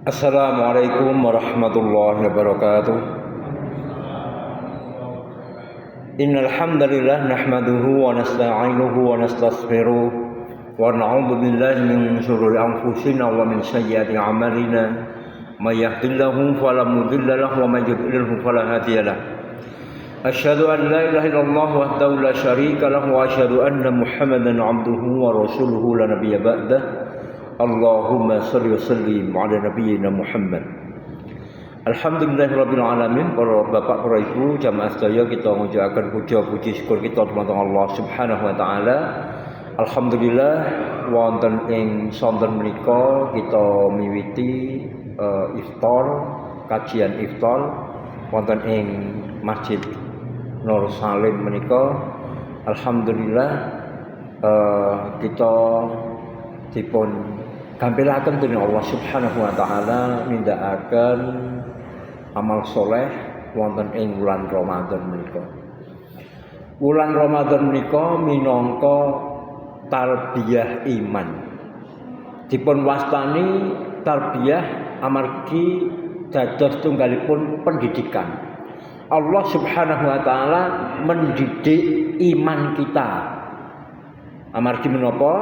Assalamualaikum warahmatullahi wabarakatuh. Innal hamdalillah nahmaduhu wa nasta'inuhu wa nastaghfiruh wa na'udzu billahi min shururi anfusina wa min sayyiati a'malina. May yahdihillahu fala mudilla lahu wa may yudlilhu fala hadiya lahu. Asyhadu an la ilaha illallah wahdahu la syarika lahu wa asyhadu anna Muhammadan 'abduhu wa rasuluhu la nabiyya ba'dahu. Allahumma shalli wa sallim ala nabiyyina Muhammad. Alhamdulillahirabbil alamin. Para bapak, para ibu, jamaah sedaya, kita ngucapkan puja puji syukur kita dumateng Allah Subhanahu wa taala. Alhamdulillah wonten ing sonten menika kita miwiti iftar, kajian iftar wonten ing Masjid Nur Salim menika. Alhamdulillah kita dipun gampilaken dening Allah Subhanahu wa taala nindakaken amal soleh wonten ing wulan Ramadan menika. Wulan Ramadan menika minangka tarbiyah iman. Dipun wastani tarbiyah amargi dados tunggalipun pendidikan. Allah Subhanahu wa taala mendidik iman kita. Amargi menapa?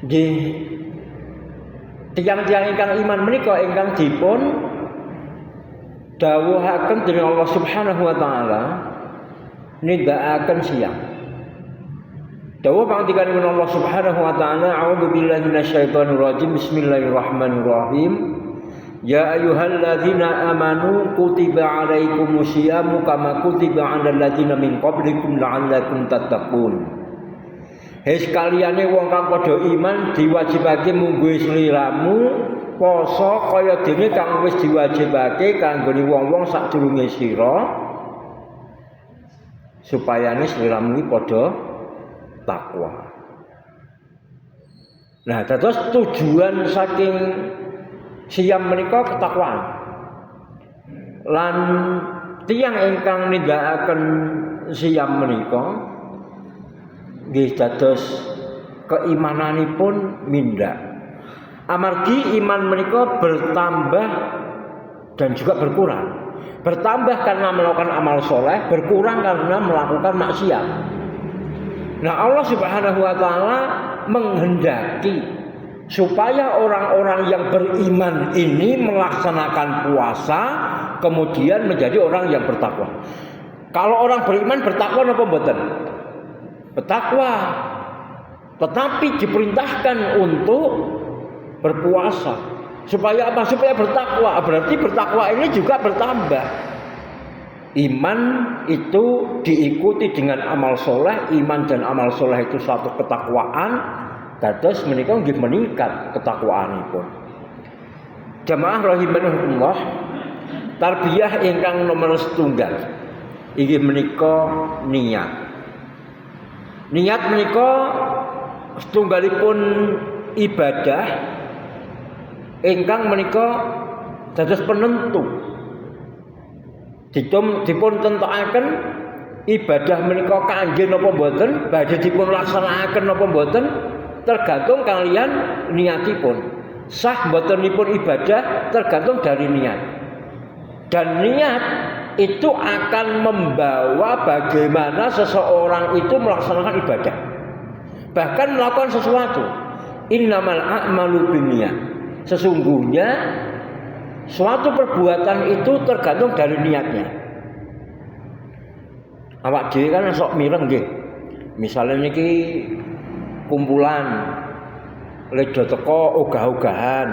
Nggih, tiyang-tiyang ingkang iman menika ingkang dipun dawuhaken dening Allah Subhanahu wa taala nindakaken siang. Dawuh pangandikanipun Allah Subhanahu wa taala, a'udzu billahi minasyaitonir rajim. Bismillahirrahmanirrahim. Ya ayyuhalladzina amanu kutiba 'alaikumusyiyamu kama kutiba 'alal ladzina min qablikum la'allakum tattaqun. Hei sekaliyane wong kang padha iman diwajibake mungguhe sliramu poso kaya dene kang wis diwajibake kanggone wong-wong sadurunge sira supayane sliramu iki padha takwa. Nah, terus tujuan saking siyam menika ketakwaan. Lan tiyang ingkang nindakaken siyam menika nggih dados keimananipun mindhak. Amargi iman menika bertambah dan juga berkurang. Bertambah karena melakukan amal soleh, berkurang karena melakukan maksiat. Nah, Allah Subhanahu wa taala menghendaki supaya orang-orang yang beriman ini melaksanakan puasa kemudian menjadi orang yang bertakwa. Kalau orang beriman bertakwa napa mboten? Bertakwa, tetapi diperintahkan untuk berpuasa. Supaya apa? Supaya bertakwa. Berarti bertakwa ini juga bertambah. Iman itu diikuti dengan amal soleh. Iman dan amal soleh itu suatu ketakwaan. Dados menika nggih meningkat ketakwaanipun. Jamaah rahimankumullah, tarbiyah ingkang nomor setunggal inggih menika niat. Niat menika setunggalipun ibadah ingkang menika dados penentu. Dipun tentokaken ibadah menika kangge napa mboten, badhe dipun laksanakaken napa mboten, tergantung kalian niatipun. Sah mbotenipun ibadah tergantung dari niat. Dan niat itu akan membawa bagaimana seseorang itu melaksanakan ibadah. Bahkan melakukan sesuatu. Innamal a'malu binniyat. Sesungguhnya suatu perbuatan itu tergantung dari niatnya. Awak dhewe kan sok mireng nggih. Misale niki kumpulan ledo teko ogah-ogahan,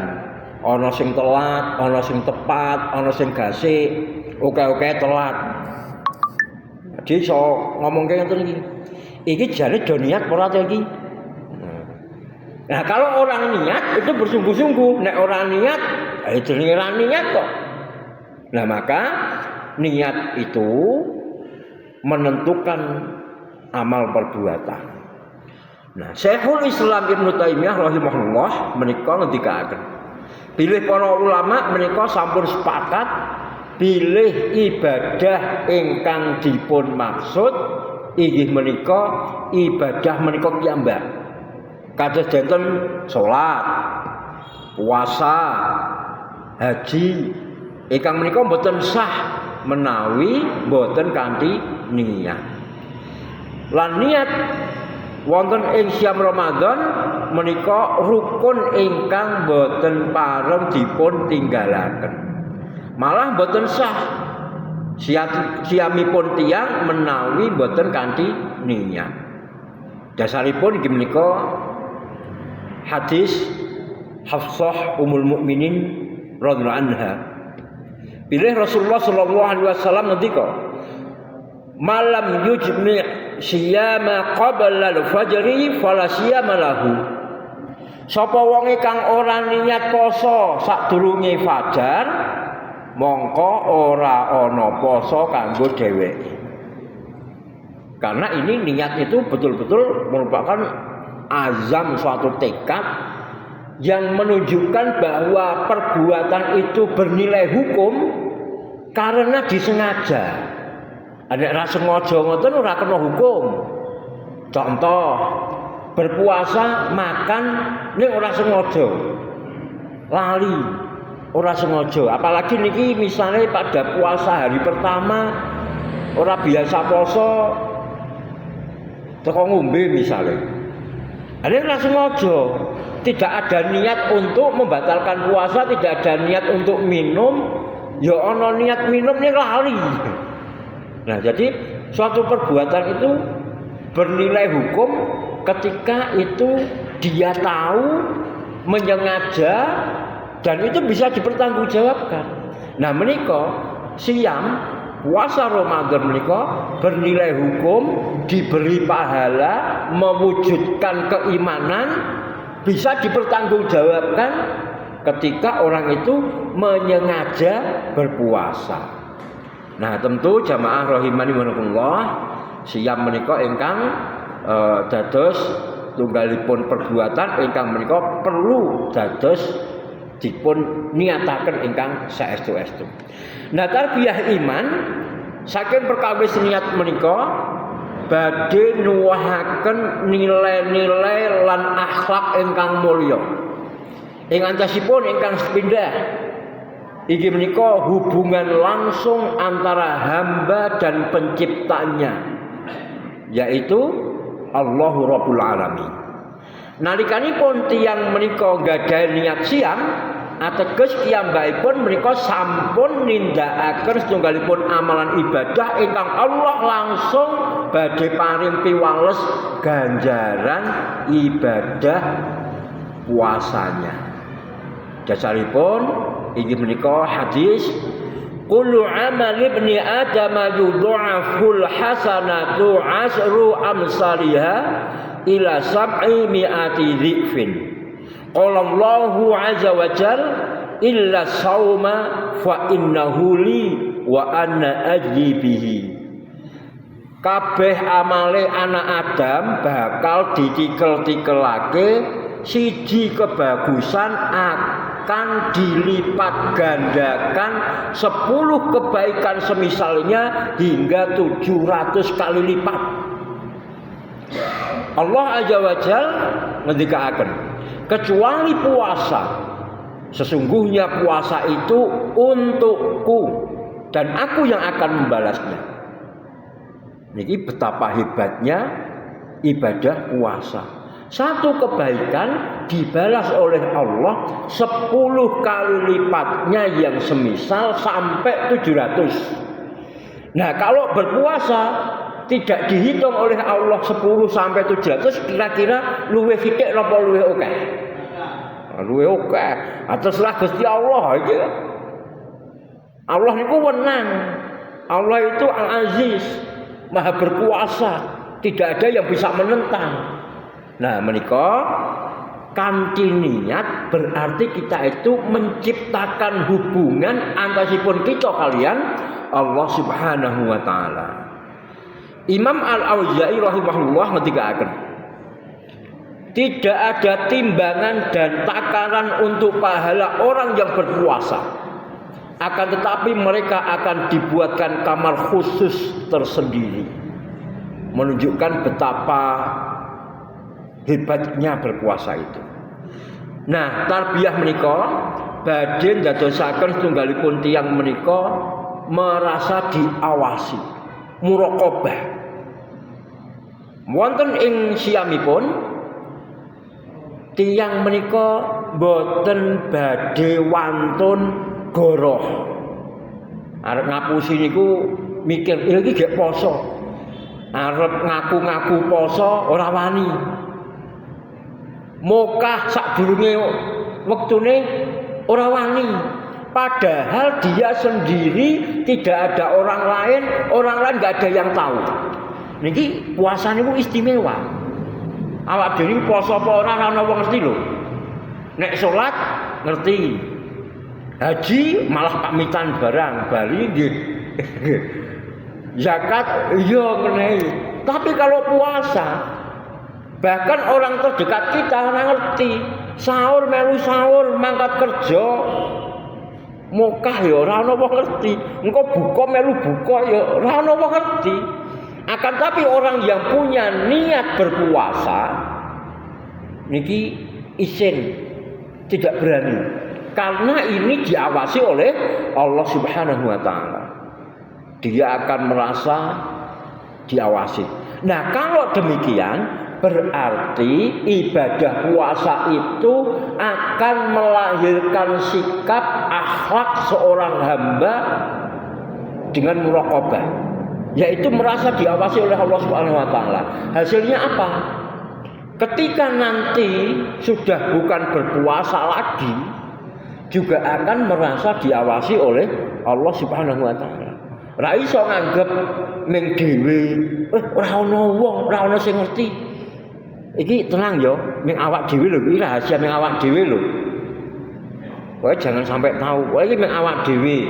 ana sing telat, ana sing tepat, ana sing gasik. Oke telat. Jadi so ngomong kayak ngoten iki. Iki jane do niat ora ta iki? Nah, kalau orang niat itu bersungguh-sungguh, nek orang niat, itu ora niat kok. Nah, maka niat itu menentukan amal perbuatan. Nah, Syekhul Islam Ibnu Taimiyah rahimahullah menika ngendikaken, bilih para ulama menika sampun sepakat bilih ibadah ingkang dipun maksud inggih menika ibadah menika piyambak. Kados denten salat, puasa, haji ingkang menika boten sah menawi boten kanthi niat. Lan niat wonten ing siam Ramadan menika rukun ingkang boten pareng dipun tinggalaken. Malah boten sah siamipun tiyang menawi boten kanthi niat. Dasaripun inggih menika hadis Hafsah Ummul Mukminin radhiyallahu anha. Bilih Rasulullah sallallahu alaihi wasallam ngendika, "Malam yujmi' siyama qabla al-fajri fala siyama lahu." Sapa wonge kang ora niat poso sadurunge fajar, mongko ora ana poso kanggo dheweke. Karena ini niat itu betul-betul merupakan azam suatu tekad yang menunjukkan bahwa perbuatan itu bernilai hukum karena disengaja. Ada rasa sengaja ngoten ora kena hukum. Contoh, berpuasa makan ning ora sengaja. Lali, ora sengaja. Apalagi niki misalnya pada puasa hari pertama ora biasa poso teko ngombe misalnya. Ada ora sengaja. Tidak ada niat untuk membatalkan puasa, tidak ada niat untuk minum, ya ana niat minum ning lali. Nah, jadi suatu perbuatan itu bernilai hukum ketika itu dia tahu, menyengaja, dan itu bisa dipertanggungjawabkan. Nah, menika siam puasa Ramadan menika bernilai hukum, diberi pahala, mewujudkan keimanan, bisa dipertanggungjawabkan ketika orang itu menyengaja berpuasa. Nah, tentu jamaah rahimani wa siam menika ingkang dados tunggalipun perbuatan ingkang menika perlu dados dipun niataken ingkang saestu-estu. Nah, tarbiyah iman saking perkawis niat menika badhe nuwuhaken nilai-nilai lan akhlak ingkang mulya. Ing antasipun ingkang sepindah inggih menika hubungan langsung antara hamba dan penciptanya, yaitu Allahu Rabbul Alamin. Nalikanipun tiyang menika gadhahi niat siam, ateges piyambakipun menika sampun nindakaken setunggalipun amalan ibadah ingkang Allah langsung badhe paring piwales ganjaran ibadah puasanya. Dasaripun inggih menika hadis kullu amal ibni adam yudha'aful hasanatu asru amsalha ila sab'i mi'ati dhifin. Qala Allahu azza wa jal illa sauma fa innahu li wa anna ajli bihi. Kabeh amale anak Adam bakal ditikel-tikelake, siji kebagusan akan dilipat gandakan 10 kebaikan semisalnya hingga 700 kali lipat. Allah azza wa jal ngendikaaken, kecuali puasa, sesungguhnya puasa itu untukku dan aku yang akan membalasnya. Niki betapa hebatnya ibadah puasa. Satu kebaikan dibalas oleh Allah 10 kali lipatnya yang semisal sampai 700. Nah, kalau berpuasa tidak dihitung oleh Allah 10 sampai 700, kira-kira luwih sithik napa luwih akeh? Luwih akeh. Terserah Gusti Allah iki. Allah niku wenang. Allah itu Al-Aziz, Maha berkuasa, tidak ada yang bisa menentang. Nah, menika kanthi niat berarti kita itu menciptakan hubungan antasipun kita kalian Allah Subhanahu wa taala. Imam Al-Auza'i rahimahullah ngendikaaken, tidak ada timbangan dan takaran untuk pahala orang yang berpuasa. Akan tetapi mereka akan dibuatkan kamar khusus tersendiri, menunjukkan betapa hebatnya berpuasa itu. Nah, tarbiyah menika badhe ndadosaken setunggalipun tiyang menika merasa diawasi, muraqabah. Wonten ing siyamipun tiyang menika boten badhe wantun goroh. Arep ngapusi niku mikir iki gek poso. Arep ngaku-ngaku poso ora wani. Mokah sadurunge wektune ora wani. Padahal dia sendiri tidak ada orang lain enggak ada yang tahu. Niki puasa niku istimewa. Awak dhewe poso apa ora ana wong ngerti lho. Nek salat ngerti. Haji malah pamitan barang, bali nggih. Zakat iya ngenehi. Tapi kalau puasa bahkan orang terdekat kita ora ngerti. Sahur melu sahur, mangkat kerja. Mokah ya ora ana wong ngerti. Engko buka melu buka ya ora ana wong ngerti. Akan tapi orang yang punya niat berpuasa niki isin tidak berani karena ini diawasi oleh Allah Subhanahu wa taala. Dia akan merasa diawasi. Nah, kalau demikian berarti ibadah puasa itu akan melahirkan sikap akhlak seorang hamba dengan muraqabah, yaitu merasa diawasi oleh Allah Subhanahu wa taala. Hasilnya apa? Ketika nanti sudah bukan berpuasa lagi, juga akan merasa diawasi oleh Allah Subhanahu wa taala. Ra iso nganggep ning dhewe, ora ana wong, ora ana sing ngerti. Iki tenang ya, ning awak dhewe lho, iki rahasia ning awak dhewe lho. Kowe jangan sampai tahu, kowe iki ning awak dhewe.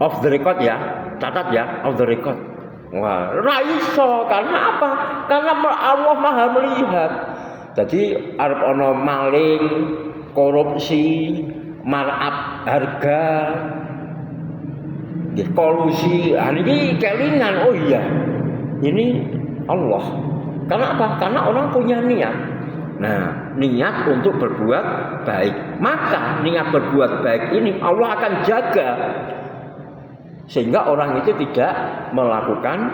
Off the record ya, catat ya, off the record. Wah, ra iso karena apa? Karena Allah Maha melihat. Jadi arep ana maling, korupsi, markup harga, kolusi, ini kelingan. Oh iya, ini Allah. Karena apa? Karena orang punya niat. Nah, niat untuk berbuat baik. Maka niat berbuat baik ini Allah akan jaga sehingga orang itu tidak melakukan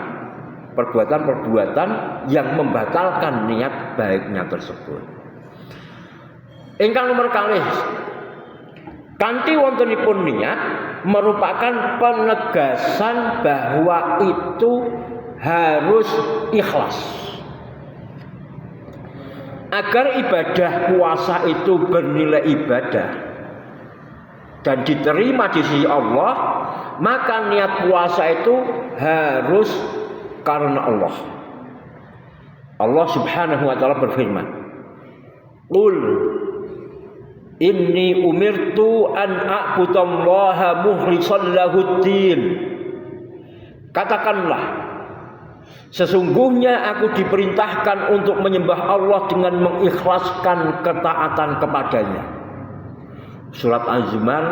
perbuatan-perbuatan yang membatalkan niat baiknya tersebut. Ingkang nomor kalih, kanthi wontenipun niat merupakan penegasan bahwa itu harus ikhlas. Agar ibadah puasa itu bernilai ibadah dan diterima di sisi Allah, maka niat puasa itu harus karena Allah. Allah Subhanahu wa taala berfirman, "Qul inni umirtu an a'budallaha mukhlishan lahuddin." Katakanlah, sesungguhnya aku diperintahkan untuk menyembah Allah dengan mengikhlaskan ketaatan kepadanya. Surat Az-Zumar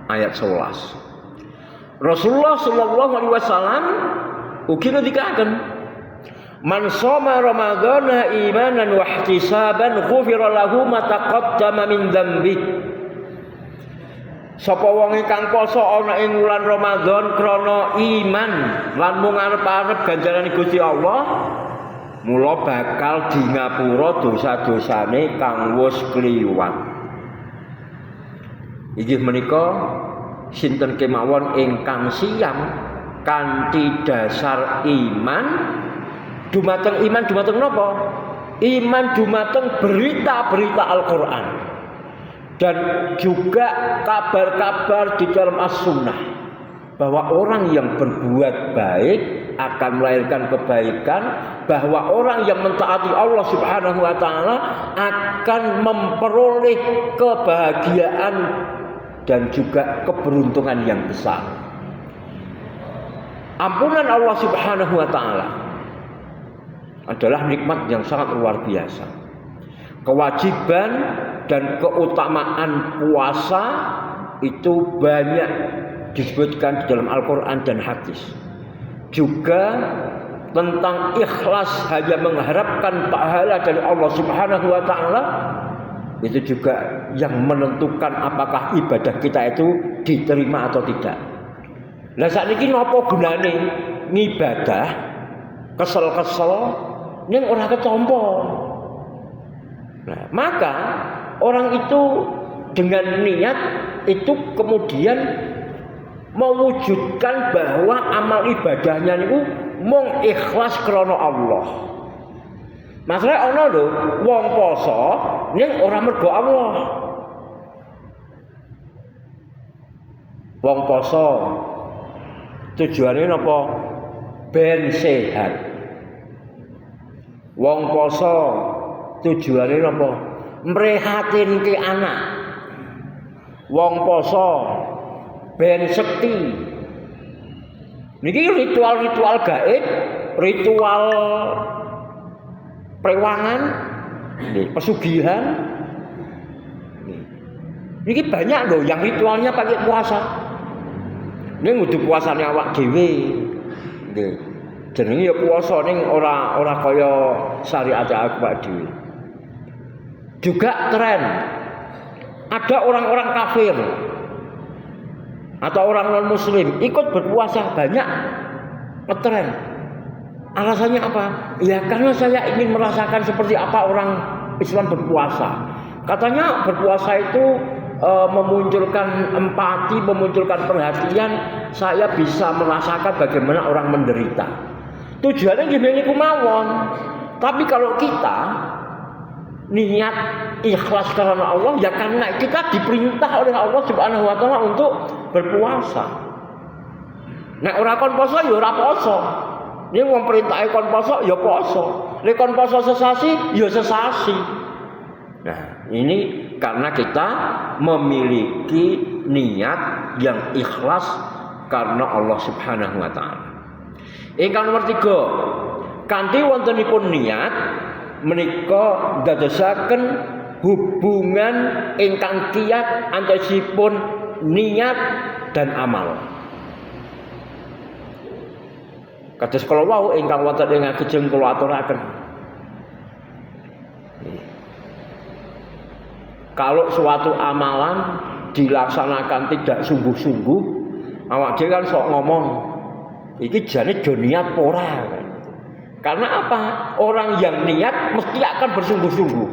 ayat 11. Rasulullah sallallahu alaihi wasallam ugi ngendikaken, "Man shoma ramadhana imanan wa ihtisaban ghufira lahu ma taqaddama min dzambi." Sapa wong ingkang poso ana ing wulan Ramadan krana iman lan mung arep-arep ganjarane Gusti Allah, mula bakal di ngapura dosa-dosane kang wis kliwat. Inggih menika sinten kemawon ingkang siyam kanthi dasar iman dumateng napa? Iman dumateng berita-berita Al-Qur'an dan juga kabar-kabar di dalam As-Sunnah bahwa orang yang berbuat baik akan melahirkan kebaikan, bahwa orang yang mentaati Allah Subhanahu wa taala akan memperoleh kebahagiaan dan juga keberuntungan yang besar. Ampunan Allah Subhanahu wa taala adalah nikmat yang sangat luar biasa. Kewajiban dan keutamaan puasa itu banyak disebutkan di dalam Al-Quran dan hadis. Juga tentang ikhlas hanya mengharapkan pahala dari Allah Subhanahu wa taala itu juga yang menentukan apakah ibadah kita itu diterima atau tidak. Lah saat ini napa gunane ngibadah kesel-kesel ning ora ketampa. Nah, maka orang itu dengan niat itu kemudian mewujudkan bahwa amal ibadahnya niku mung ikhlas krana Allah. Masalah ana lho wong poso ning ora mergo Allah. Wong poso tujuane napa? Ben sehat. Wong poso tujuane napa? Mrehatinke anak. Wong poso ben sekti. Niki ritual-ritual gaib, ritual prewangan, pesugihan. Niki banyak loh yang ritualnya pakai puasa. Ini ngudu puasane awak dhewe. Nggih. Jenenge ya puasa ning ora kaya syariat awak dhewe. Juga tren ada orang-orang kafir atau orang non muslim ikut berpuasa banyak ngetren. Alasannya apa? Ya karena saya ingin merasakan seperti apa orang Islam berpuasa. Katanya berpuasa itu memunculkan empati, memunculkan perhatian. Saya bisa merasakan bagaimana orang menderita. Tujuannya gimana kumawon. Tapi kalau kita niat ikhlas karena Allah, ya karena kita diperintah oleh Allah Subhanahu wa taala untuk berpuasa. Nek ora kon poso ya ora poso. Nek wong perintahe kon poso ya poso. Nek kon poso sesasi ya sesasi. Nah, ini karena kita memiliki niat yang ikhlas karena Allah Subhanahu wa taala. Ingkang nomor 3, kanthi wontenipun niat menika dadosaken hubungan ingkang kiyat antawisipun niat dan amal. Kados kala wau ingkang wonten ing ngajeng kula aturaken. Kalau suatu amalan dilaksanakan tidak sungguh-sungguh, awak dhewe kan sok ngomong, iki jane do niat ora. Karena apa? Orang yang niat mesti akan bersungguh-sungguh.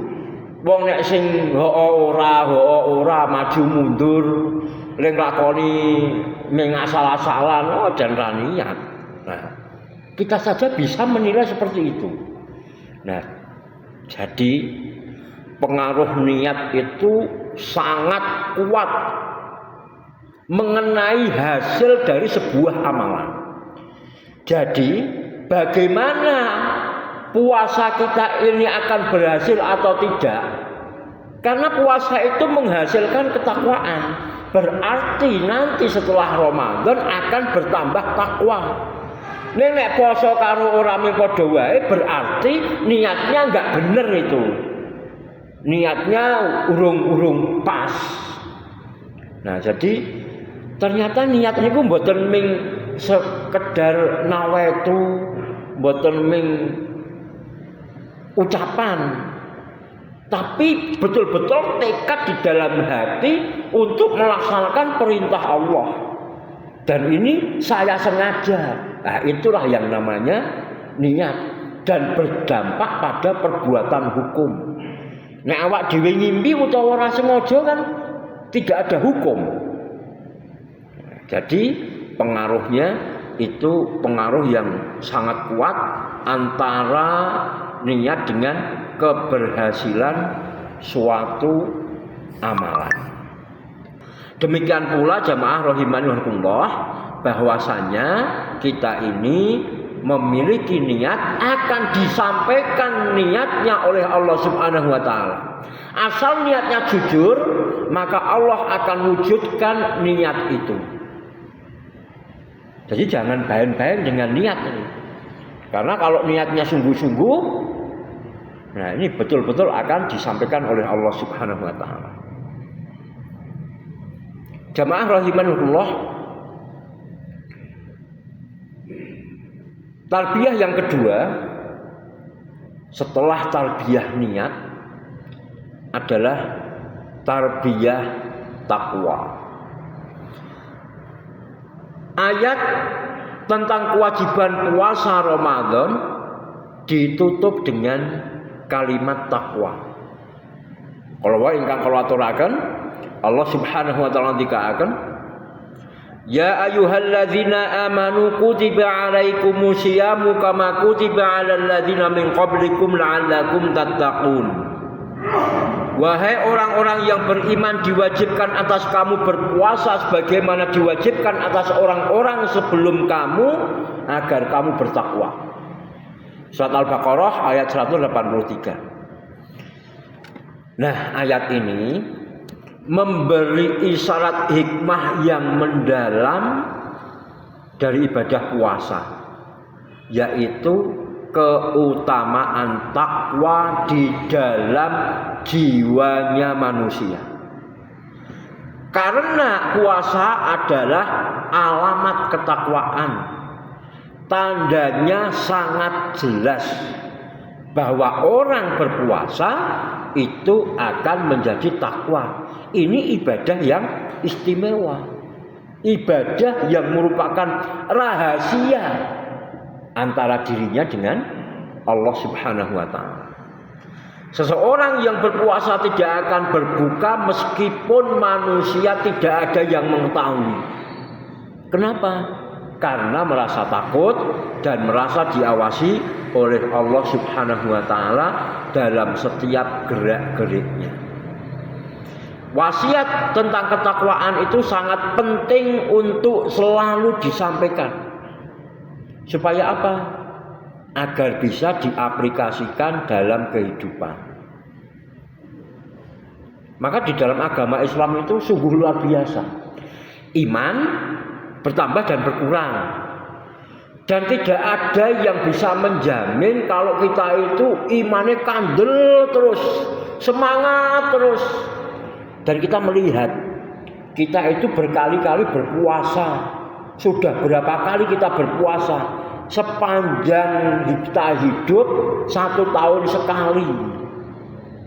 Wong nek sing ora maju mundur, ning lakoni ming asal-asalan, jan ra niat. Nah, kita saja bisa menilai seperti itu. Nah, jadi pengaruh niat itu sangat kuat mengenai hasil dari sebuah amalan. Jadi bagaimana puasa kita ini akan berhasil atau tidak? Karena puasa itu menghasilkan ketakwaan. Berarti nanti setelah Ramadan akan bertambah takwa. Nek poso karo ora mung padha wae berarti niatnya enggak bener itu. Niatnya urung pas. Nah, jadi ternyata niat niku mboten ming sekedar nawaitu, mboten ming ucapan, tapi betul-betul tekad di dalam hati untuk melaksanakan perintah Allah. Dan ini saya sengaja. Nah, itulah yang namanya niat dan berdampak pada perbuatan hukum. Nek awak dhewe ngimpi utawa ora sengaja kan tidak ada hukum. Jadi pengaruhnya itu pengaruh yang sangat kuat antara niat dengan keberhasilan suatu amalan. Demikian pula jamaah rahimani wa rahimakumullah, bahwasanya kita ini memiliki niat akan disampaikan niatnya oleh Allah Subhanahu wa taala. Asal niatnya jujur, maka Allah akan wujudkan niat itu. Jadi jangan bayang-bayang dengan niat ini. Karena kalau niatnya sungguh-sungguh, nah ini betul-betul akan disampaikan oleh Allah Subhanahu wa taala. Jamaah rahimanullah, tarbiyah yang kedua setelah tarbiyah niat adalah tarbiyah takwa. Ayat tentang kewajiban puasa Ramadan ditutup dengan kalimat takwa. Kalau wa ingkang kula aturaken, Allah Subhanahu wa taala dikaaken, ya ayyuhalladzina amanu kutiba alaikumusyiyamu kama kutiba alal ladzina min qablikum la'allakum tattaqun. Wahai orang-orang yang beriman, diwajibkan atas kamu berpuasa sebagaimana diwajibkan atas orang-orang sebelum kamu agar kamu bertakwa. Surat Al-Baqarah ayat 183. Nah, ayat ini memberi isyarat hikmah yang mendalam dari ibadah puasa, yaitu keutamaan takwa di dalam jiwanya manusia. Karena puasa adalah alamat ketakwaan, tandanya sangat jelas bahwa orang berpuasa itu akan menjadi takwa. Ini ibadah yang istimewa, ibadah yang merupakan rahasia antara dirinya dengan Allah Subhanahu wa taala. Seseorang yang berpuasa tidak akan berbuka meskipun manusia tidak ada yang mengetahui. Kenapa? Karena merasa takut dan merasa diawasi oleh Allah Subhanahu wa taala dalam setiap gerak-geriknya. Wasiat tentang ketakwaan itu sangat penting untuk selalu disampaikan. Supaya apa? Agar bisa diaplikasikan dalam kehidupan. Maka di dalam agama Islam itu sungguh luar biasa. Iman bertambah dan berkurang. Dan tidak ada yang bisa menjamin kalau kita itu imannya kandel terus, semangat terus. Dan kita melihat kita itu berkali-kali berpuasa. Sudah berapa kali kita berpuasa? Sepanjang kita hidup 1 tahun sekali.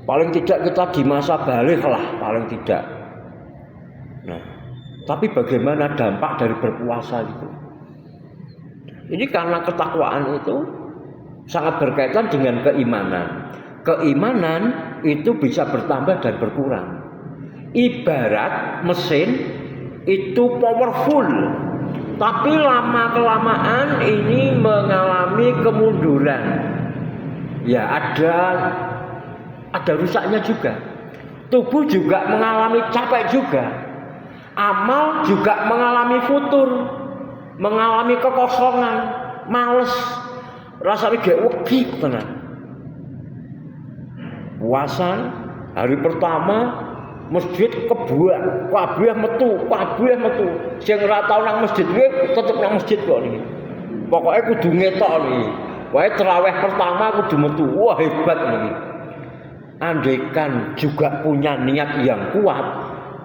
Paling tidak kita di masa balik lah, paling tidak. Nah, tapi bagaimana dampak dari berpuasa itu? Ini karena ketakwaan itu sangat berkaitan dengan keimanan. Keimanan itu bisa bertambah dan berkurang. Ibarat mesin itu powerful, tapi lama-kelamaan ini mengalami kemunduran. Ya ada rusaknya juga. Tubuh juga mengalami capek juga. Amal juga mengalami futur, mengalami kekosongan, males, rasanya kayak wedi tenan. Puasa hari pertama masjid kebuak, kabeh metu. Sing ora tau nang masjid kuwi tetep nang masjid kok niki. Pokoke kudu ngetok niki. Wae tarawih pertama kudu metu. Wah, hebat niki. Andaikan juga punya niat yang kuat,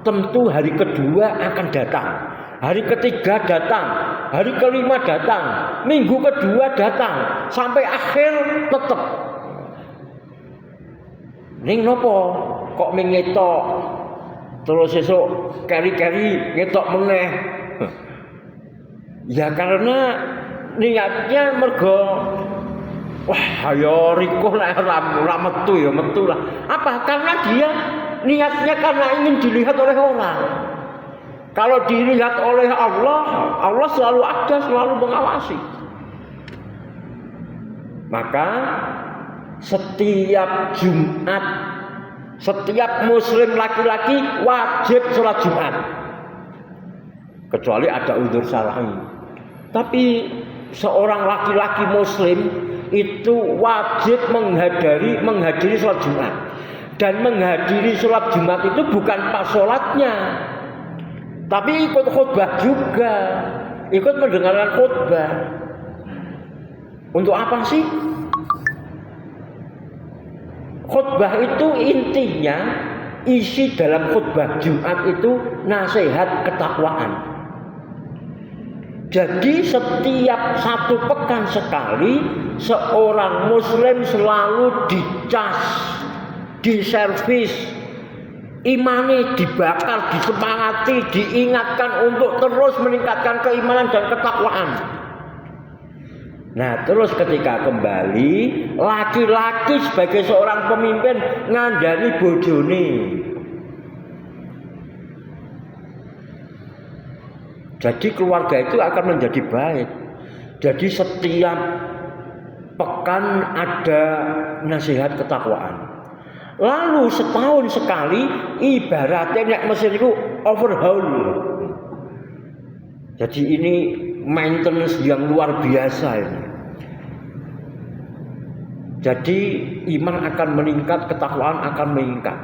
tentu hari kedua akan datang. Hari ketiga datang, hari kelima datang, minggu kedua datang, sampai akhir tetep. Ning nopo kok mengetok terus esok kari-kari ngetok meneh? Ya karena niatnya mergo wah ayo rikuh lah ora metu ya metu lah. Apa? Karena dia niatnya karena ingin dilihat oleh orang. Kalau dilihat oleh Allah, Allah selalu ada, selalu mengawasi. Maka setiap Jumat, setiap muslim laki-laki wajib sholat Jumat. Kecuali ada udzur syar'i. Tapi seorang laki-laki muslim itu wajib menghadiri sholat Jumat. Dan menghadiri sholat Jumat itu bukan pas sholatnya, tapi ikut khutbah juga, ikut mendengarkan khutbah. Untuk apa sih? Khutbah itu intinya, isi dalam khutbah Jumat itu nasihat ketakwaan. Jadi setiap 1 pekan sekali seorang muslim selalu dicas diservis, imane dibakar, disemangati, diingatkan untuk terus meningkatkan keimanan dan ketakwaan. Nah, terus ketika kembali, laki-laki sebagai seorang pemimpin ngandani bojone. Jadi keluarga itu akan menjadi baik. Jadi setiap pekan ada nasihat ketakwaan. Lalu setahun sekali ibaratnya nek mesin itu overhaul. Jadi ini maintenance yang luar biasa ini. Jadi iman akan meningkat, ketakwaan akan meningkat.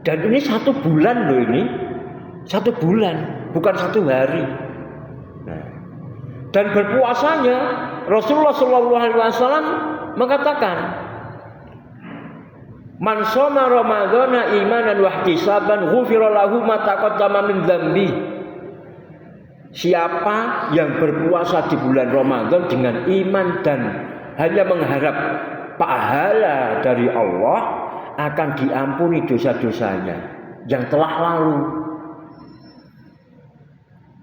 Dan ini 1 bulan loh ini. 1 bulan, bukan 1 hari. Nah, dan berpuasanya Rasulullah SAW mengatakan, man shoma ramadhana imanan wa ihtisaban ghufira lahu ma taqaddama min dzambi. Siapa yang berpuasa di bulan Ramadan dengan iman dan hanya mengharap pahala dari Allah, akan diampuni dosa-dosanya yang telah lalu.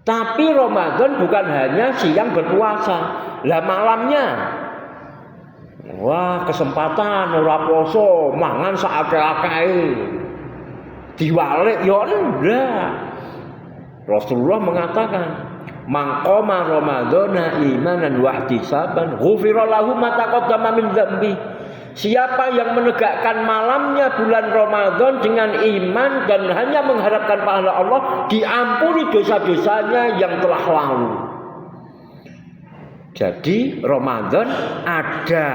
Tapi Ramadan bukan hanya siang berpuasa, lah malamnya. Wah, kesempatan ora poso, mangan saakeh-akehe. Diwalik ya enggak. Rasulullah mengatakan, "Maqama Ramadhana imanan wa ihtisaban, ghufira lahu ma taqaddama min dzambi." Siapa yang menegakkan malamnya bulan Ramadan dengan iman dan hanya mengharapkan pahala Allah, diampuni dosa-dosanya yang telah lalu. Jadi Ramadan ada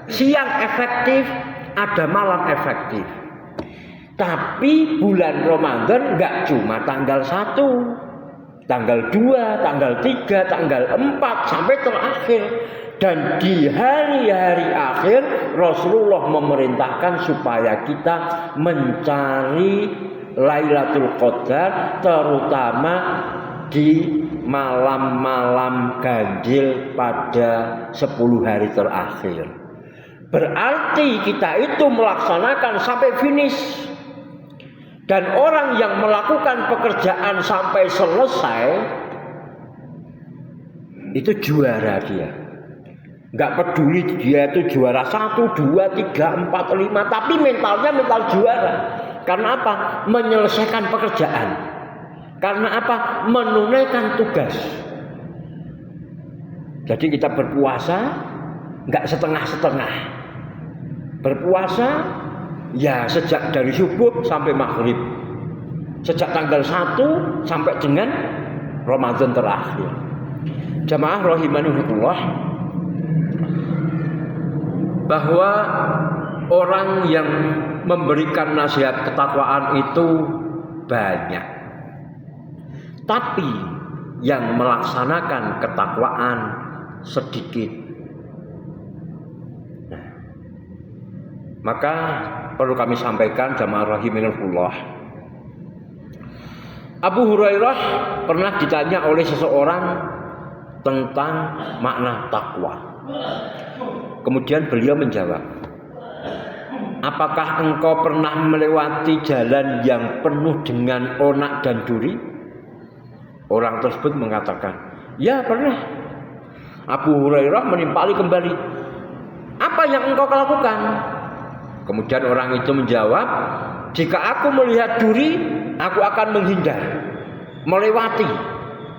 siang efektif, ada malam efektif. Tapi bulan Ramadan enggak cuma tanggal 1, tanggal 2, tanggal 3, tanggal 4 sampai terakhir. Dan di hari-hari akhir Rasulullah memerintahkan supaya kita mencari Lailatul Qadar, terutama di malam-malam ganjil pada 10 hari terakhir. Berarti kita itu melaksanakan sampai finish. Dan orang yang melakukan pekerjaan sampai selesai itu juara dia. Enggak peduli dia itu juara 1, 2, 3, 4, 5, tapi mentalnya mental juara. Karena apa? Menyelesaikan pekerjaan. Karena apa? Menunaikan tugas. Jadi kita berpuasa enggak setengah-setengah. Berpuasa ya sejak dari subuh sampai maghrib. Sejak tanggal 1 sampai dengan Ramadan terakhir. Jamaah rahimanullah, bahwa orang yang memberikan nasihat ketakwaan itu banyak, tapi yang melaksanakan ketakwaan sedikit. Nah, maka perlu kami sampaikan jamaah rahimanullah, Abu Hurairah pernah ditanya oleh seseorang tentang makna takwa. Kemudian beliau menjawab, apakah engkau pernah melewati jalan yang penuh dengan onak dan duri? Orang tersebut mengatakan, ya pernah. Abu Hurairah menimpali kembali, apa yang engkau lakukan? Kemudian orang itu menjawab, jika aku melihat duri, aku akan menghindar, melewati,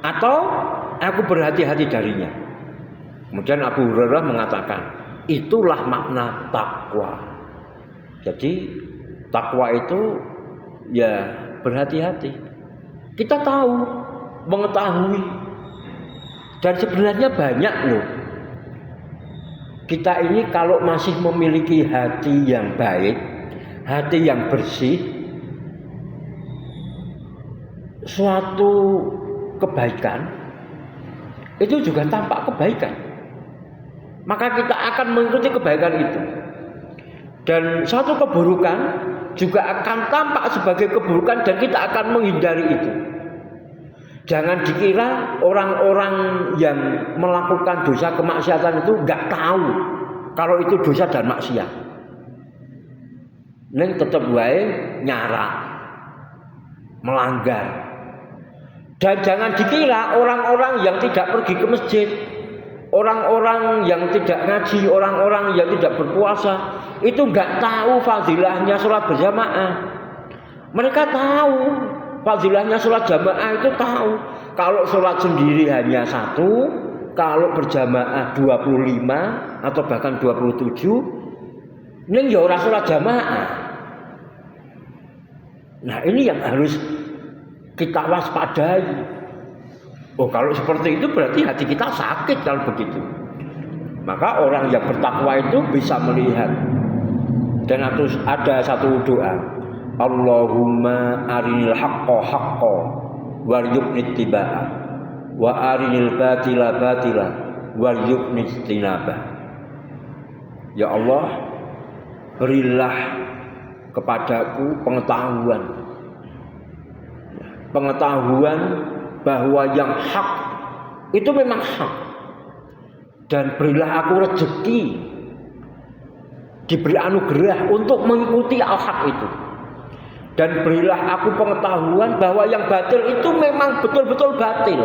atau aku berhati-hati darinya. Kemudian Abu Hurairah mengatakan, itulah makna takwa. Jadi takwa itu ya berhati-hati. Kita tahu, mengetahui, dan sebenarnya banyak loh. Kita ini kalau masih memiliki hati yang baik, hati yang bersih, suatu kebaikan itu juga tampak kebaikan. Maka kita akan mengikuti kebaikan itu. Dan suatu keburukan juga akan tampak sebagai keburukan dan kita akan menghindari itu. Jangan dikira orang-orang yang melakukan dosa kemaksiatan itu enggak tahu kalau itu dosa dan maksiat. ning tetep wae nyarak, melanggar. Dan jangan dikira orang-orang yang tidak pergi ke masjid, orang-orang yang tidak ngaji, orang-orang yang tidak berpuasa itu enggak tahu fadilahnya sholat berjamaah. Mereka tahu fadilahnya sholat jamaah, itu tahu. Kalau sholat sendiri hanya 1, kalau berjamaah 25 atau bahkan 27, ini ya ora sholat jamaah. Nah ini yang harus kita waspadai. Oh kalau seperti itu berarti hati kita sakit kalau begitu. Maka orang yang bertakwa itu bisa melihat. Dan ada satu doa, Allahumma arinil haqqa haqqa warzuqni ittiba'ah wa arinil batila batila warzuqni ijtinabah. Ya Allah, berilah kepadaku pengetahuan bahwa yang hak itu memang hak, dan berilah aku rezeki, diberi anugerah untuk mengikuti al-haq itu, dan berilah aku pengetahuan bahwa yang batil itu memang betul-betul batil,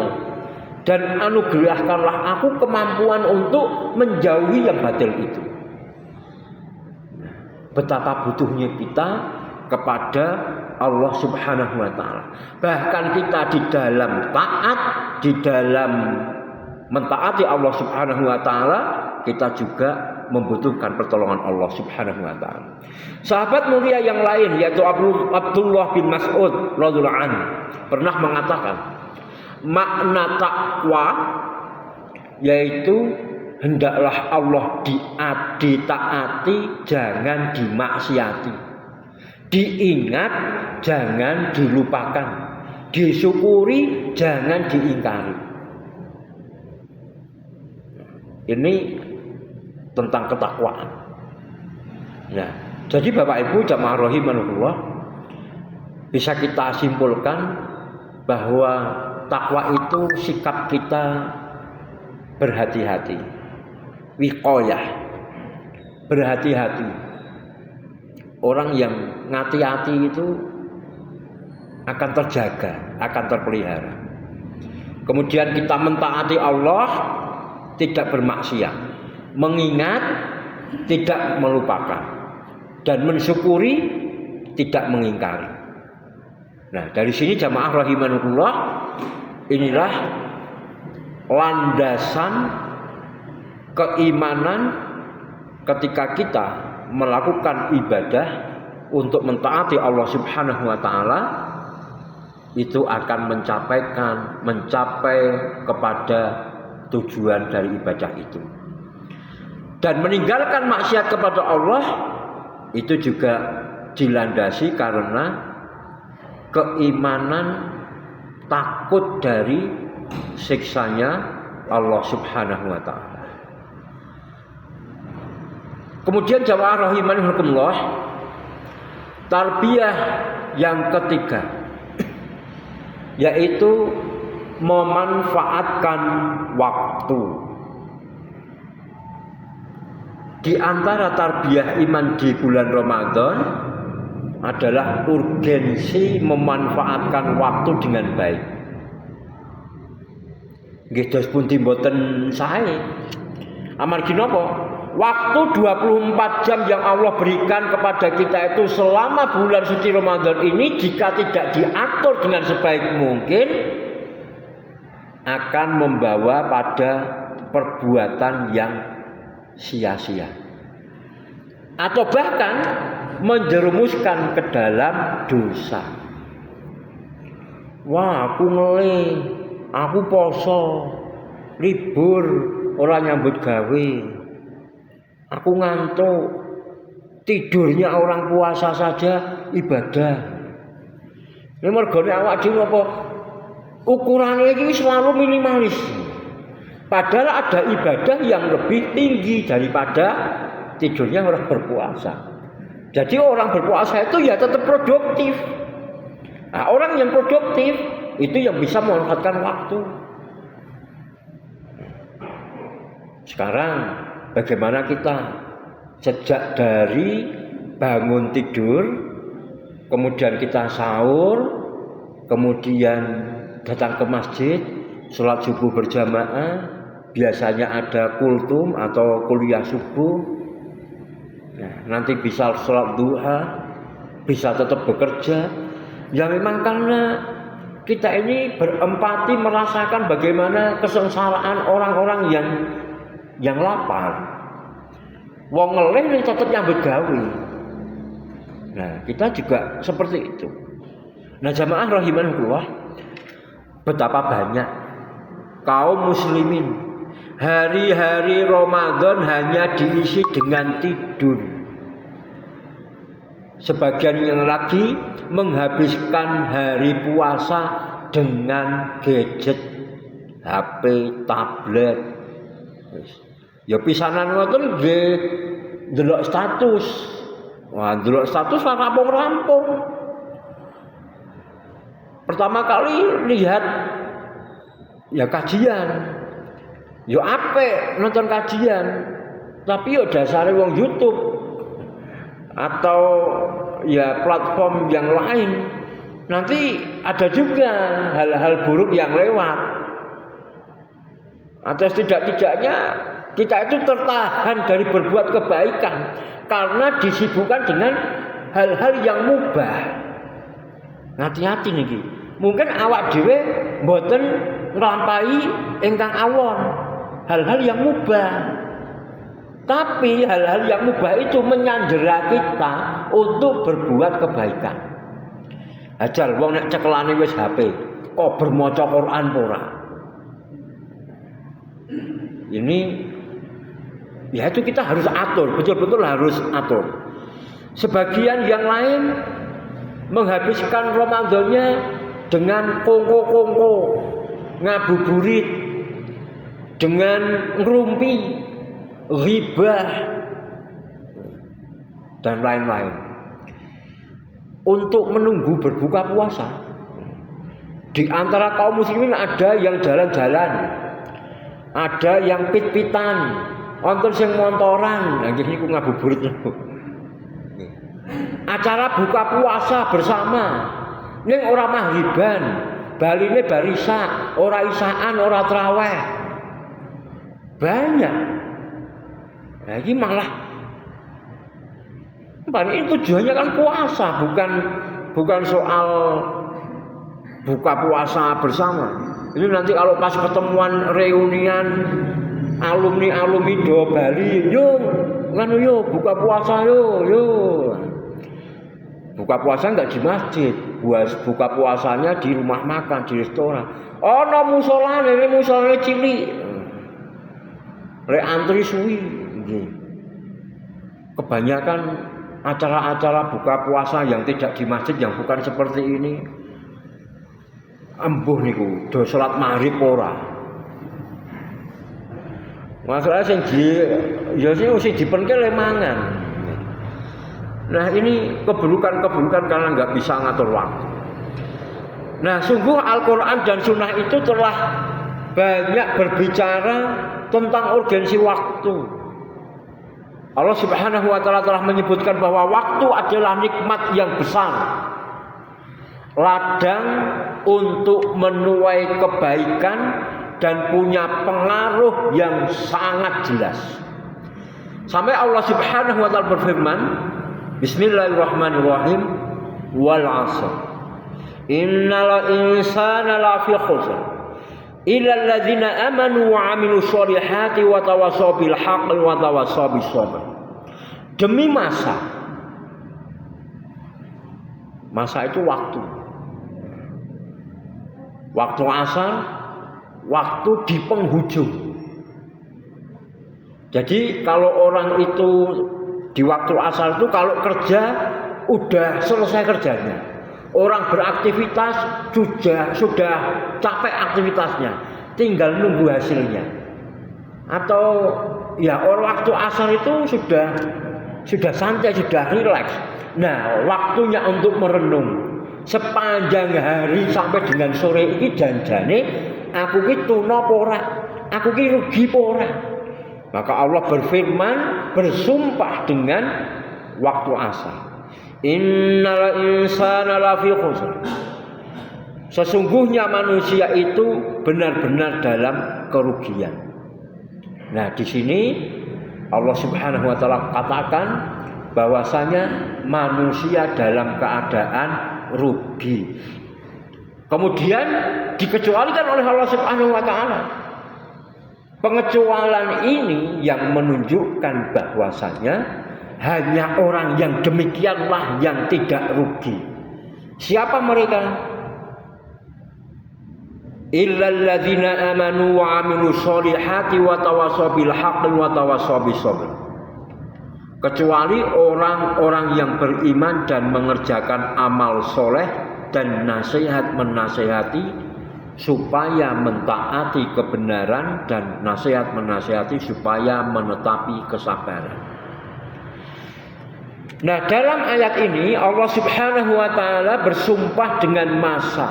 dan anugerahkanlah aku kemampuan untuk menjauhi yang batil itu. Betapa butuhnya kita kepada Allah Subhanahu wa taala. Bahkan kita di dalam taat, di dalam mentaati Allah Subhanahu wa taala, kita juga membutuhkan pertolongan Allah Subhanahu wa taala. Sahabat mulia yang lain yaitu Abdullah bin Mas'ud radhiyallahu anhu pernah mengatakan, makna takwa yaitu hendaklah Allah ditaati, jangan dimaksiati. Diingat, jangan dilupakan. Disyukuri, jangan diingkari. Ini tentang ketakwaan. Nah, jadi Bapak Ibu jamaah rahimanullah, bisa kita simpulkan bahwa takwa itu sikap kita berhati-hati, wiqayah, berhati-hati. Orang yang ngati-hati itu akan terjaga, akan terpelihara. Kemudian kita mentaati Allah, tidak bermaksiat, mengingat, tidak melupakan, dan mensyukuri, tidak mengingkari. Nah, dari sini jamaah rahimanullah, inilah landasan keimanan ketika kita melakukan ibadah untuk mentaati Allah Subhanahu wa taala, itu akan mencapai kepada tujuan dari ibadah itu. Dan meninggalkan maksiat kepada Allah itu juga dilandasi karena keimanan takut dari siksanya Allah Subhanahu wa taala. Kemudian jamaah rahimankumullah, tarbiyah yang ketiga yaitu memanfaatkan waktu. Di antara tarbiyah iman di bulan Ramadan adalah urgensi memanfaatkan waktu dengan baik. Nggih dos pundi mboten sae. Amargi napa? Waktu 24 jam yang Allah berikan kepada kita itu selama bulan suci Ramadan ini, jika tidak diatur dengan sebaik mungkin, akan membawa pada perbuatan yang sia-sia, atau bahkan menjerumuskan ke dalam dosa. Wah, aku ngele, aku poso, libur, ora nyambut gawe. Aku ngantuk, tidurnya orang puasa saja ibadah. Ini mergone awak dhewe apa? Ukurannya ini selalu minimalis. Padahal ada ibadah yang lebih tinggi daripada tidurnya orang berpuasa. Jadi orang berpuasa itu ya tetap produktif. Nah, orang yang produktif itu yang bisa memanfaatkan waktu. Sekarang bagaimana kita sejak dari bangun tidur, kemudian kita sahur, kemudian datang ke masjid, sholat subuh berjamaah, biasanya ada kultum atau kuliah subuh. Nah, nanti bisa sholat duha, bisa tetap bekerja. Ya memang karena kita ini berempati merasakan bagaimana kesengsaraan orang-orang yang lapar. Wong ngelih ning tetep nyambut gawe. Nah, kita juga seperti itu. Nah, jamaah rahimanullah, betapa banyak kaum muslimin hari-hari Ramadan hanya diisi dengan tidur. Sebagian yang lagi menghabiskan hari puasa dengan gadget, HP, tablet. Ya pisanan ngoten nggih ndelok status. Wah, ndelok status ora rampung-rampung. Pertama kali lihat ya kajian. Ya apik nonton kajian. Tapi ya dasare wong YouTube atau ya platform yang lain. Nanti ada juga hal-hal buruk yang lewat. Atau tidak-tidaknya kita itu tertahan dari berbuat kebaikan karena disibukkan dengan hal-hal yang mubah. Hati-hati niki. Mungkin awak dhewe mboten nglampahi ingkang awon, hal-hal yang mubah. Tapi hal-hal yang mubah itu menyandera kita untuk berbuat kebaikan. Ajal wong nek cekelane wis HP, kok bermaca Quran ora? Ini ya itu kita harus atur, betul-betul harus atur. Sebagian yang lain menghabiskan Ramadannya dengan kongko-kongko, ngabuburit, dengan ngerumpi, ghibah, dan lain-lain. Untuk menunggu berbuka puasa. Di antara kaum muslimin ada yang jalan-jalan, ada yang pit-pitan, wonten sing montoran, lha iki niku ngabuburit. Acara buka puasa bersama ning ora maghriban, baline barisa, ora isaan, ora traweh. Banyak. Nah, ini malah ini tujuannya kan puasa, bukan soal buka puasa bersama. Ini nanti kalau pas ketemuan reunian alumni do Bali, yo nganu yo buka puasa yo. Buka puasa enggak di masjid, buka puasanya di rumah makan, di restoran. Ana musolane, ini musolane cilik. Rek antri suwi nggih. Kebanyakan acara-acara buka puasa yang tidak di masjid, yang bukan seperti ini, embuh niku do salat maghrib ora. Masalah sing ya sing dipenke le mangan. Nah, ini keburukan-keburukan karena nggak bisa ngatur waktu. Nah, sungguh Al-Quran dan Sunnah itu telah banyak berbicara tentang urgensi waktu. Allah Subhanahu wa Ta'ala telah menyebutkan bahwa waktu adalah nikmat yang besar, ladang untuk menuai kebaikan dan punya pengaruh yang sangat jelas. Sampai Allah Subhanahu wa Ta'ala berfirman, Bismillahirrahmanirrahim, wal 'ashr innal insana lafi khusr illa alladzina amanu wa 'amilus sholihati wa tawassaw bil haqqi wa tawassaw bis sabr. Demi masa itu waktu asar, waktu di penghujung. Jadi kalau orang itu di waktu asar itu kalau kerja udah selesai kerjanya. Orang beraktivitas sudah capek aktivitasnya, tinggal nunggu hasilnya. Atau ya orang waktu asar itu sudah santai, sudah rileks. Nah, waktunya untuk merenung sepanjang hari sampai dengan sore ini janjane aku ki tuna apa ora? Aku ki rugi apa ora? Maka Allah berfirman, bersumpah dengan waktu asar. Innal insana lafi khusr. Sesungguhnya manusia itu benar-benar dalam kerugian. Nah, di sini Allah Subhanahu wa taala katakan bahwasanya manusia dalam keadaan rugi. Kemudian dikecualikan oleh Allah Subhanahu wa taala. Pengecualian ini yang menunjukkan bahwasanya hanya orang yang demikianlah yang tidak rugi. Siapa mereka? Illal ladzina amanu wa 'amilus sholihati wa tawassaw bil haqqi wa tawassaw bis sabr. Kecuali orang-orang yang beriman dan mengerjakan amal soleh dan nasihat menasihati supaya mentaati kebenaran dan nasihat menasihati supaya menetapi kesabaran. Nah, dalam ayat ini Allah Subhanahu wa taala bersumpah dengan masa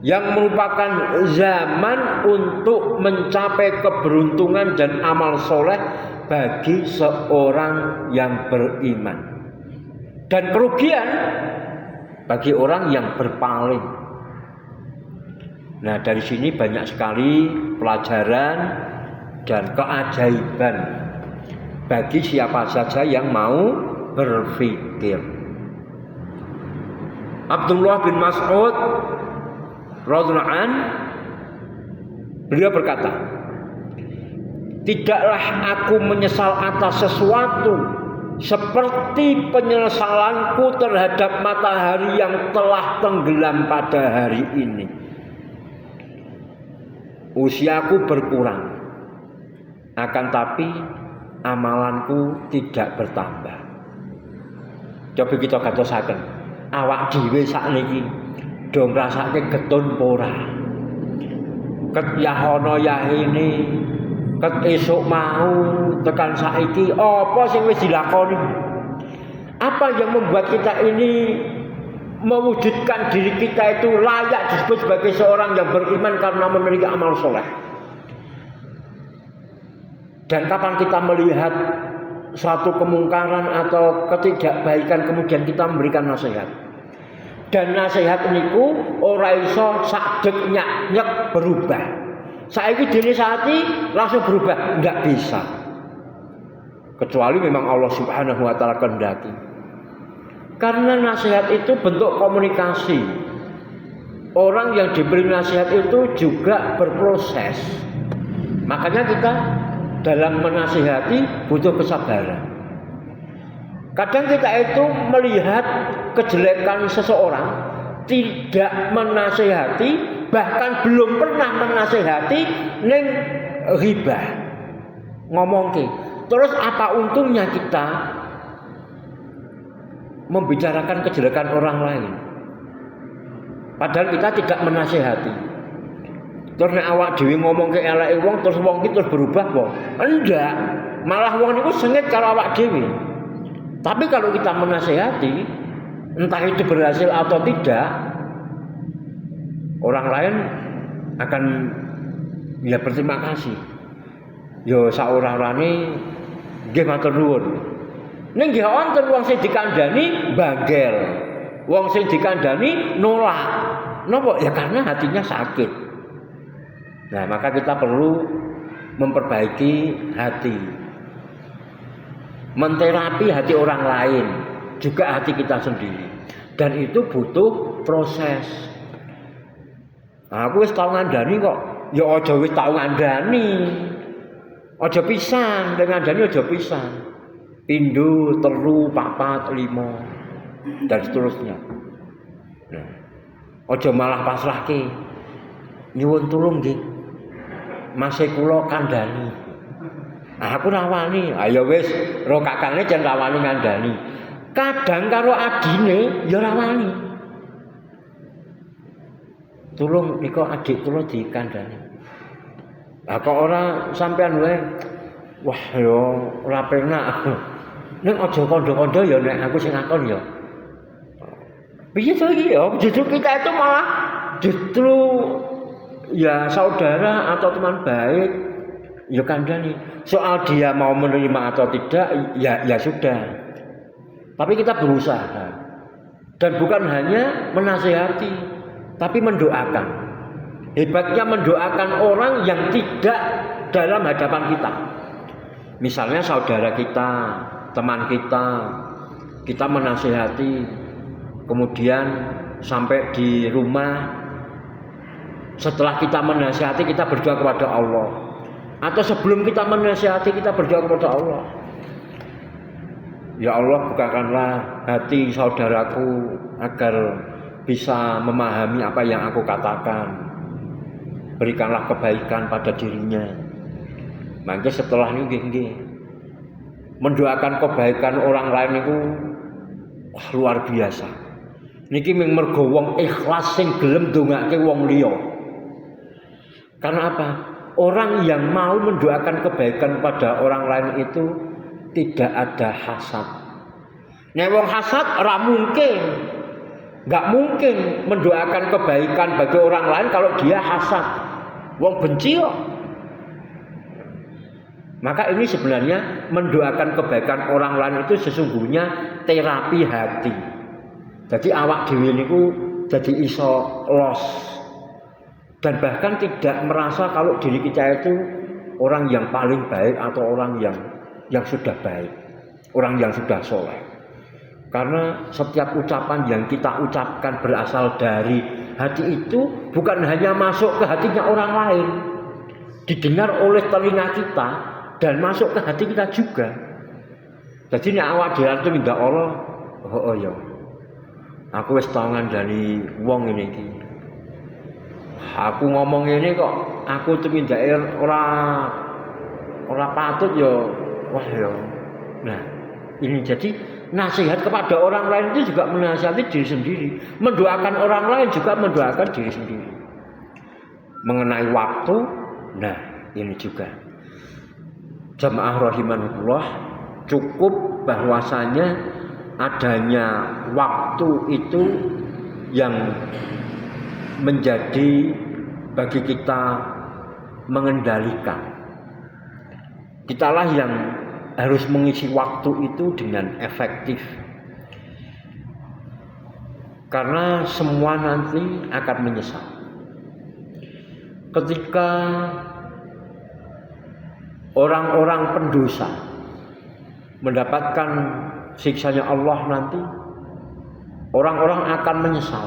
yang merupakan zaman untuk mencapai keberuntungan dan amal soleh bagi seorang yang beriman, dan kerugian bagi orang yang berpaling. Nah, dari sini banyak sekali pelajaran dan keajaiban bagi siapa saja yang mau berpikir. Abdullah bin Mas'ud radhiyallahu anhu, beliau berkata, tidaklah aku menyesal atas sesuatu seperti penyesalanku terhadap matahari yang telah tenggelam pada hari ini. Usiaku berkurang, akan tapi amalanku tidak bertambah. Coba kita gatosaken, awak dhewe sakniki do ngrasake getun ora. Ket yahono yahine, ket esuk mau tekan saiki apa sing wis dilakoni? Apa yang membuat kita ini mewujudkan diri kita itu layak disebut sebagai seorang yang beriman karena memiliki amal soleh? Dan kapan kita melihat suatu kemungkaran atau ketidakbaikan kemudian kita memberikan nasihat? Dan nasihat niku ora iso sadek nyak berubah. Saiki dinasihati langsung berubah, enggak bisa. Kecuali memang Allah Subhanahu wa taala kehendaki. Karena nasihat itu bentuk komunikasi. Orang yang diberi nasihat itu juga berproses. Makanya kita dalam menasihati butuh kesabaran. Kadang kita itu melihat kejelekan seseorang, tidak menasihati, bahkan belum pernah menasihati, ning ghibah, ngomongke. Terus apa untungnya kita membicarakan kejelekan orang lain? Padahal kita tidak menasihati. Terus nek awak dhewe ngomongke eleke wong terus wong iki terus berubah kok. Enggak, malah wong niku sengit kalau awak dhewe. Tapi kalau kita menasihati, entah itu berhasil atau tidak, orang lain akan ya berterima kasih. Yo saora-orane nggih matur nuwun. Ning nggih wonten wong sing dikandani banggel. Wong sing dikandani nolak. Napa? Ya karena hatinya sakit. Nah, maka kita perlu memperbaiki hati. Menterapi hati orang lain, juga hati kita sendiri. Dan itu butuh proses. Nah, aku wis tau ngandani kok. Ya aja wis tau ngandani. Aja pisan, dengan ngandani aja pisan. Pindho, telu, papat, lima, dan seterusnya. Nah, aja malah pasrahke. Nyuwun tulung nggih. Masih kula kandhani. Aku rawani, ayo wis, ro kakane jan rawani ngandani. Kadang karo adine ya rawani. Tulung nika adik kula dikandani. Lah kok ora sampean wae. Wah ya ora penak. Ning aja kandha-kandha ya nek aku sing ngakon ya. Piye to iki ya? Justru kita itu malah justru ya saudara atau teman baik ya kandhani. Soal dia mau menerima atau tidak ya sudah. Tapi kita berusaha. Dan bukan hanya menasihati, tapi mendoakan. Hebatnya mendoakan orang yang tidak dalam hadapan kita. Misalnya saudara kita, teman kita menasihati, kemudian sampai di rumah, setelah kita menasihati kita berdoa kepada Allah. Atau sebelum kita menasihati kita berdoa kepada Allah. Ya Allah, bukakanlah hati saudaraku agar bisa memahami apa yang aku katakan. Berikanlah kebaikan pada dirinya. Maka setelah ini mendoakan kebaikan orang lain itu luar biasa. Niki mung mergo wong ikhlas sing gelem ndongake wong liya. Karena apa? Orang yang mau mendoakan kebaikan pada orang lain itu tidak ada hasad. Nek wong hasad ora mungkin. Enggak mungkin mendoakan kebaikan bagi orang lain kalau dia hasad. Wong benci kok. Maka ini sebenarnya mendoakan kebaikan orang lain itu sesungguhnya terapi hati. Jadi awak dhewe niku jadi iso los. Dan bahkan tidak merasa kalau diri kita itu orang yang paling baik atau orang yang sudah baik, orang yang sudah soleh. Karena setiap ucapan yang kita ucapkan berasal dari hati itu bukan hanya masuk ke hatinya orang lain, didengar oleh telinga kita dan masuk ke hati kita juga. Jadi nek awak dhewe itu minta Allah, oh ya, aku wis tau ngandani wong ini iki. Aku ngomong ini kok, aku tuh minta ora patut ya, wah ya. Nah, ini jadi nasihat kepada orang lain itu juga menasihati diri sendiri. Mendoakan orang lain juga mendoakan diri sendiri. Mengenai waktu, nah ini juga. Jamaah rahimanullah, cukup bahwasanya adanya waktu itu yang menjadi bagi kita mengendalikan. Kitalah yang harus mengisi waktu itu dengan efektif. Karena semua nanti akan menyesal. Ketika orang-orang pendosa mendapatkan siksanya Allah nanti, orang-orang akan menyesal.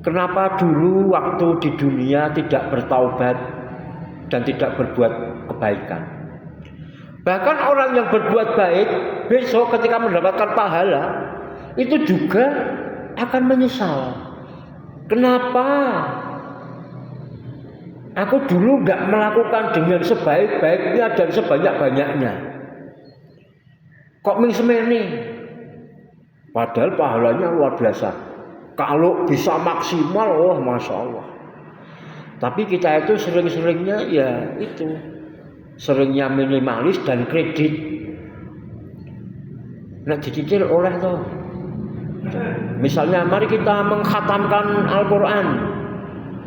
Kenapa dulu waktu di dunia tidak bertaubat dan tidak berbuat kebaikan? Bahkan orang yang berbuat baik besok ketika mendapatkan pahala itu juga akan menyesal. Kenapa aku dulu nggak melakukan dengan sebaik-baiknya dan sebanyak-banyaknya? Kok ming semene? Padahal pahalanya luar biasa. Kalau bisa maksimal, wah masya Allah. Tapi kita itu sering-seringnya ya itu, seringnya minimalis dan kredit. Nah dicicil oleh toh. Misalnya mari kita mengkhatamkan Al-Quran,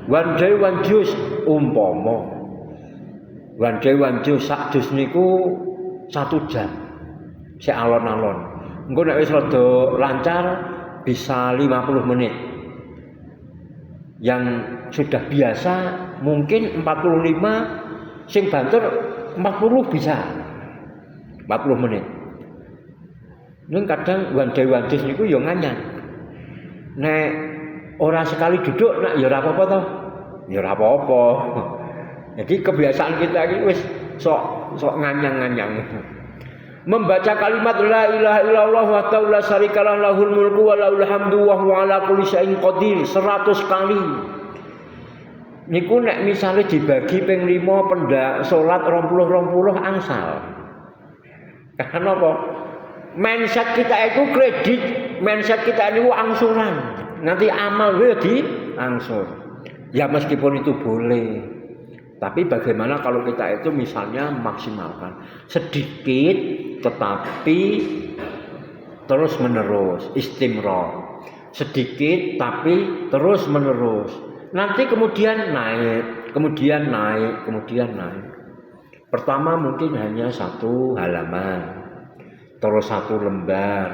one day one juz umpama. One day one juz, sak juz niku 1 jam. Si alon-alon. Engko nek wis rada lancar bisa 50 menit. Yang sudah biasa mungkin 45, sing banter 40 bisa 40 menit. Ning kadang one day one juz niku ya nganyan. Nek ora sekali duduk nak ya ora apa-apa toh. Ya ora apa-apa. Jadi kebiasaan kita iki wis sok nganyang-nganyang. Membaca kalimat la ilaha illallah wahdahu la syarikalah lahul mulku wa lahul hamdu wa huwa ala kulli syai'in qadir 100 kali. Niku nek misale dibagi ping 5 pendak salat 20 angsal. Karena apa? Mindset kita itu kredit, mindset kita itu angsuran. Nanti amal we diangsur. Ya meskipun itu boleh. Tapi bagaimana kalau kita itu misalnya maksimalkan sedikit tetapi terus menerus, istimrar. Sedikit tapi terus menerus. Nanti kemudian naik. Pertama mungkin hanya 1 halaman, terus 1 lembar,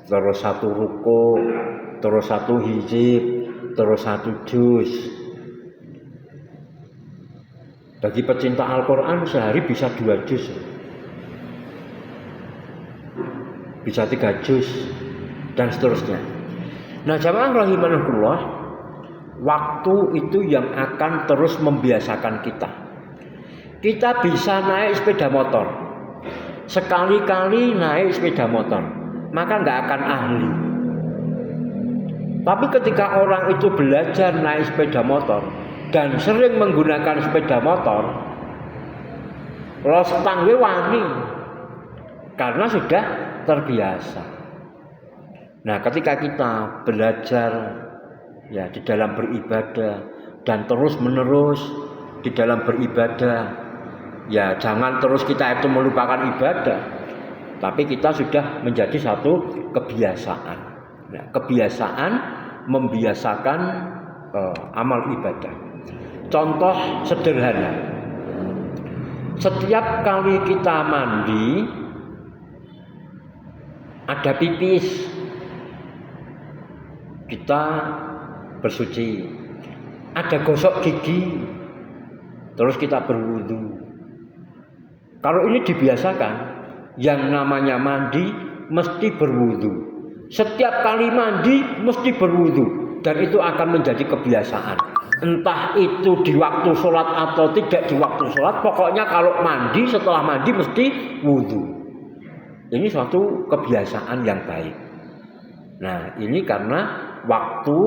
terus 1 ruku, terus 1 hizib, terus 1 juz. Bagi pecinta Al-Quran sehari bisa 2 juz, bisa 3 juz, dan seterusnya. Nah, jamaah rahimanahullah, waktu itu yang akan terus membiasakan kita. Kita bisa naik sepeda motor, sekali-kali naik sepeda motor, maka nggak akan ahli. Tapi ketika orang itu belajar naik sepeda motor dan sering menggunakan sepeda motor, los tangwe wani karena sudah terbiasa. Nah, ketika kita belajar ya di dalam beribadah dan terus menerus di dalam beribadah, ya jangan terus kita itu melupakan ibadah, tapi kita sudah menjadi satu kebiasaan. Nah, kebiasaan membiasakan amal ibadah. Contoh sederhana, setiap kali kita mandi ada pipis, kita bersuci. Ada gosok gigi, terus kita berwudu. Kalau ini dibiasakan, yang namanya mandi mesti berwudu. Setiap kali mandi mesti berwudu, dan itu akan menjadi kebiasaan. Entah itu di waktu sholat atau tidak di waktu sholat, pokoknya kalau mandi, setelah mandi mesti wudu. Ini suatu kebiasaan yang baik. Nah, ini karena waktu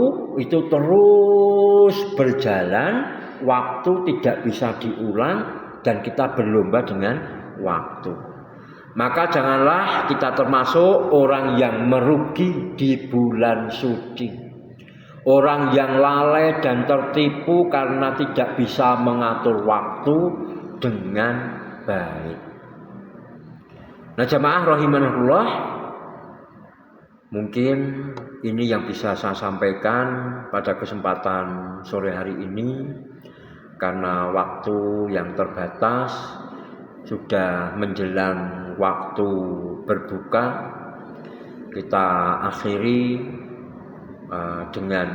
itu terus berjalan, waktu tidak bisa diulang, dan kita berlomba dengan waktu. Maka janganlah kita termasuk orang yang merugi di bulan suci, orang yang lalai dan tertipu karena tidak bisa mengatur waktu dengan baik. Nah, jamaah rahimanahullah, mungkin ini yang bisa saya sampaikan pada kesempatan sore hari ini. Karena waktu yang terbatas, sudah menjelang waktu berbuka, kita akhiri dengan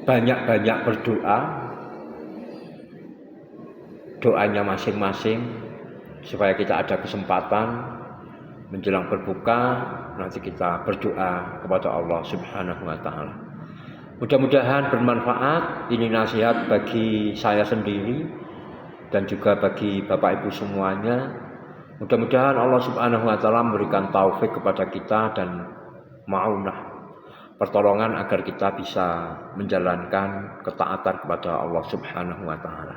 banyak-banyak berdoa, doanya masing-masing, supaya kita ada kesempatan menjelang berbuka, nanti kita berdoa kepada Allah Subhanahu wa Ta'ala. Mudah-mudahan bermanfaat. Ini nasihat bagi saya sendiri dan juga bagi Bapak Ibu semuanya. Mudah-mudahan Allah Subhanahu wa Ta'ala memberikan taufik kepada kita dan ma'unah, pertolongan agar kita bisa menjalankan ketaatan kepada Allah Subhanahu wa Ta'ala.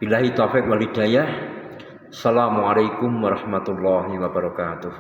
Billahi taufik wal hidayah. Assalamualaikum warahmatullahi wabarakatuh.